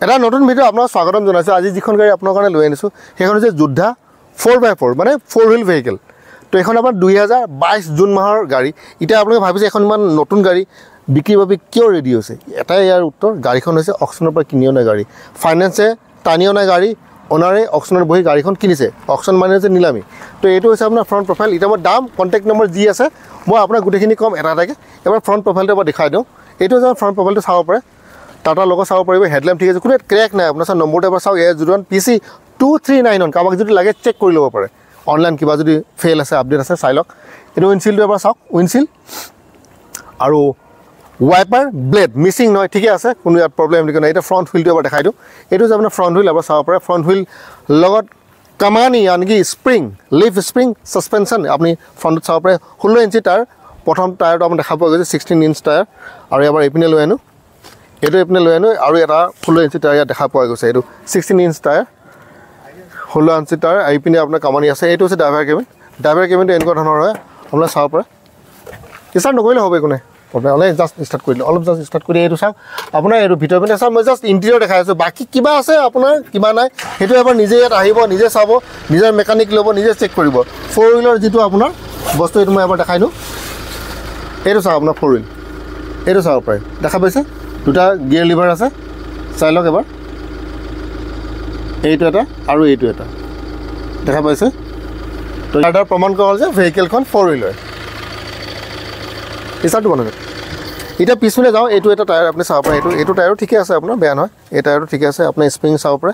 এটা নতুন ভিডিও আপোনাক স্বাগতম জনাইছোঁ। আজি যিখন গাড়ী আপোনাৰ কাৰণে লৈ আনিছোঁ সেইখন হৈছে যোদ্ধা 4x4 মানে 4 হুইল ভেহিকেল। তো এইখন আপোনাৰ 2022 জুন মাহৰ গাড়ী। এতিয়া আপোনালোকে ভাবিছে এখন ইমান নতুন গাড়ী বিক্ৰীৰ বাবে কিয় ৰেডি হৈছে? এটাই ইয়াৰ উত্তৰ, গাড়ীখন হৈছে অকশ্যনৰ পৰা কিনি অনা গাড়ী। ফাইনেন্সে টানি অনা গাড়ী, অনাৰে অকশ্যনত বহি গাড়ীখন কিনিছে। অকশ্যন মানে হৈছে নিলামী। তো এইটো হৈছে আপোনাৰ ফ্ৰণ্ট প্ৰফাইল। এতিয়া মই দাম কণ্টেক্ট নম্বৰ যি আছে মই আপোনাক গোটেইখিনি ক'ম এটা এটাকৈ। এবাৰ ফ্ৰণ্ট প্ৰফাইলটো এবাৰ দেখাই দিওঁ। এইটো হৈছে ফ্ৰণ্ট প্ৰফাইলটো চাব পাৰে, টাটা লগত চাব পাৰিব। হেডলাইট ঠিক আছে, কোনো ক্ৰেক নাই। আপোনাৰ চাওক নম্বৰটো এবাৰ চাওক, AS01 PC 2391। কাৰোবাক যদি লাগে চেক কৰি ল'ব পাৰে, অনলাইন কিবা যদি ফেইল আছে আপডেট আছে চাই লওক। এইটো উইণ্ডশ্বিল্ডটো এবাৰ চাওক, উইণ্ডশ্বিল্ড আৰু ৱাইপাৰ ব্লেড মিচিং নহয়, ঠিকে আছে, কোনো ইয়াত প্ৰব্লেম নাই। এতিয়া ফ্ৰণ্ট হুইলটো এবাৰ দেখাই দিওঁ। এইটো হৈছে আপোনাৰ ফ্ৰণ্ট হুইল, এবাৰ চাব পাৰে। ফ্ৰণ্ট হুইল লগত কামানি আনকি স্প্ৰিং, লিফ স্প্ৰিং ছাছপেনশ্যন আপুনি ফ্ৰণ্টত চাব পাৰে। 16 ইঞ্চি টায়াৰ, প্ৰথম টায়াৰটো আপুনি দেখা পোৱা গৈছে 16 ইঞ্চ টায়াৰ। আৰু এবাৰ এইপিনে লৈ আনো, এইটো এইপিনে লৈ আনো, আৰু এটা 16 ইঞ্চি টায়াৰ ইয়াত দেখা পোৱা গৈছে। এইটো 16 ইঞ্চ টায়াৰ, 16 ইঞ্চি টায়াৰ। এইপিনে আপোনাৰ কামানি আছে। এইটো হৈছে ড্ৰাইভাৰ কেবিন। ড্ৰাইভাৰ কেবিনটো এনেকুৱা ধৰণৰ হয়, আপোনাৰ চাব পাৰে। ষ্টাৰ্ট নকৰিলে হ'ব, একো নাই, অলপ জাষ্ট ষ্টাৰ্ট কৰিলে, অলপ জাষ্ট ষ্টাৰ্ট কৰি এইটো চাওক। আপোনাৰ এইটো ভিতৰৰ পিনে চাওক, মই জাষ্ট ইণ্টেৰিয়ৰ দেখাই আছোঁ। বাকী কিবা আছে আপোনাৰ কিবা নাই, সেইটো এবাৰ নিজে ইয়াত আহিব, নিজে চাব, নিজৰ মেকানিক ল'ব, নিজে চেক কৰিব। 4 হুইলৰ যিটো আপোনাৰ বস্তু এইটো মই এবাৰ দেখাই দিওঁ। এইটো চাওক আপোনাৰ 4 হুইল, এইটো চাব পাৰে, দেখা পাইছে? দুটা গিয়েৰ লিভাৰ আছে, চাই লওক এবাৰ। এইটো এটা আৰু এইটো এটা, দেখা পাইছে? তো ইয়াৰ প্ৰমাণ কৰা হ'ল যে ভেহিকেলখন 4 হুইল হয়। ষ্টাৰ্টটো বনালে। এতিয়া পিছপিনে যাওঁ, এইটো এটা টায়াৰ আপুনি চাব পাৰে। এইটো টায়াৰো ঠিকে আছে আপোনাৰ, বেয়া নহয়। এই টায়াৰটো ঠিকে আছে, আপোনাৰ স্প্ৰিং চাব পাৰে।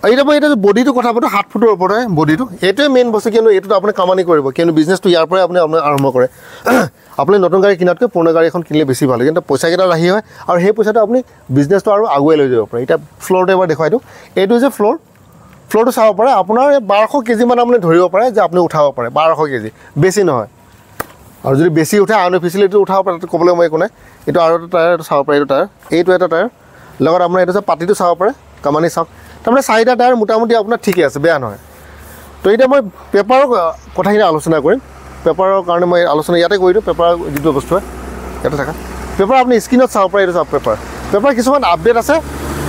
এতিয়া মই এতিয়া বডিটো কথা পাতোঁ, 7 ফুটৰ ওপৰত হয় বডিটো। এইটোৱে মেইন বস্তু, কিন্তু এইটোতো আপুনি কামানি কৰিব, কিন্তু বিজনেছটো ইয়াৰ পৰাই আপুনি আৰম্ভ কৰে। আপুনি নতুন গাড়ী কিনাতকৈ পুৰণা গাড়ী এখন কিনিলে বেছি ভাল, কিন্তু পইচাকেইটা ৰাহি হয়, আৰু সেই পইচাটো আপুনি বিজনেছটো আৰু আগুৱাই লৈ যাব পাৰে। এতিয়া ফ্ল'ৰটো এবাৰ দেখুৱাই দিওঁ। এইটো হৈছে ফ্ল'ৰটো চাব পাৰে। আপোনাৰ 1200 কেজিমান আপুনি ধৰিব পাৰে যে আপুনি উঠাব পাৰে, 1200 কেজি, বেছি নহয়। আৰু যদি বেছি উঠে আনঅফিচিয়েলিটো উঠাব পাৰে, তাতে ক'বলৈ মই একো নাই। এইটো আৰু এটা টায়াৰ চাব পাৰে, এইটো টায়াৰ, এইটো এটা টায়াৰ লগত আপোনাৰ এইটো পাতিটো চাব পাৰে, কামানি চাওক। তাৰমানে 4টা টায়াৰ মোটামুটি আপোনাৰ ঠিকে আছে, বেয়া নহয়। তো এতিয়া মই পেপাৰৰ কথাখিনি আলোচনা কৰিম। পেপাৰৰ কাৰণে মই আলোচনা ইয়াতে কৰি দিওঁ। পেপাৰ যিটো বস্তু হয় ইয়াতে থাকা পেপাৰ আপুনি স্ক্ৰীণত চাব পাৰে। এইটো চাওক পেপাৰ কিছুমান আপডেট আছে,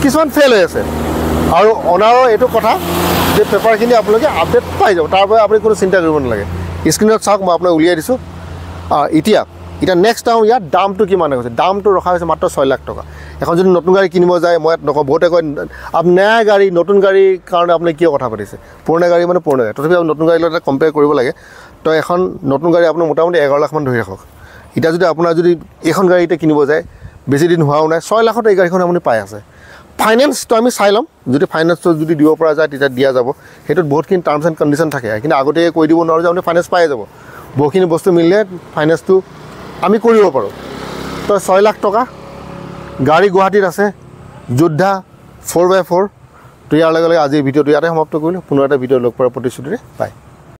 কিছুমান ফেইল হৈ আছে। আৰু অনাৰৰ এইটো কথা যে পেপাৰখিনি আপোনালোকে আপডেট পাই যাব, তাৰ বাবে আপুনি কোনো চিন্তা কৰিব নালাগে। স্ক্ৰীণত চাওক, মই আপোনাক উলিয়াই দিছোঁ। এতিয়া নেক্সট টাইম ইয়াত দামটো কিমান হৈছে? দামটো ৰখা হৈছে মাত্ৰ 6 লাখ টকা। এখন যদি নতুন গাড়ী কিনিব যায়, মই ইয়াত নকওঁ, বহুতে কয় নয়া গাড়ী, নতুন গাড়ীৰ কাৰণে আপুনি কিয় কথা পাতিছে? পুৰণা গাড়ী মানে পুৰণা গাড়ী, তথাপি আপুনি নতুন গাড়ীৰ লগত কম্পেয়াৰ কৰিব লাগে। তো এখন নতুন গাড়ী আপোনাৰ মোটামুটি 11 লাখমান ধৰি ৰাখক। এতিয়া যদি আপোনাৰ যদি এইখন গাড়ী এতিয়া কিনিব যায়, বেছি দিন হোৱাও নাই, 6 লাখত এই গাড়ীখন আপুনি পাই আছে। ফাইনেন্সটো আমি চাই ল'ম, যদি ফাইনেন্সটো যদি দিব পৰা যায় তেতিয়া দিয়া যাব। সেইটোত বহুতখিনি টাৰ্মছ এণ্ড কণ্ডিশ্যন থাকে, কিন্তু আগতীয়াকৈ কৈ দিব নোৱাৰোঁ যে আপুনি ফাইনেন্স পাই যাব। বহুখিনি বস্তু মিলিলে ফাইনেন্সটো আমি কৰিব পাৰোঁ। তো 6 লাখ টকা গাড়ী গুৱাহাটীত আছে, যোদ্ধা 4x4। তো ইয়াৰ লগে লগে আজিৰ ভিডিঅ'টো ইয়াতে সমাপ্ত কৰিলোঁ। পুনৰ এটা ভিডিঅ' লগ পোৱাৰ প্ৰতিশ্ৰুতিৰে, বাই।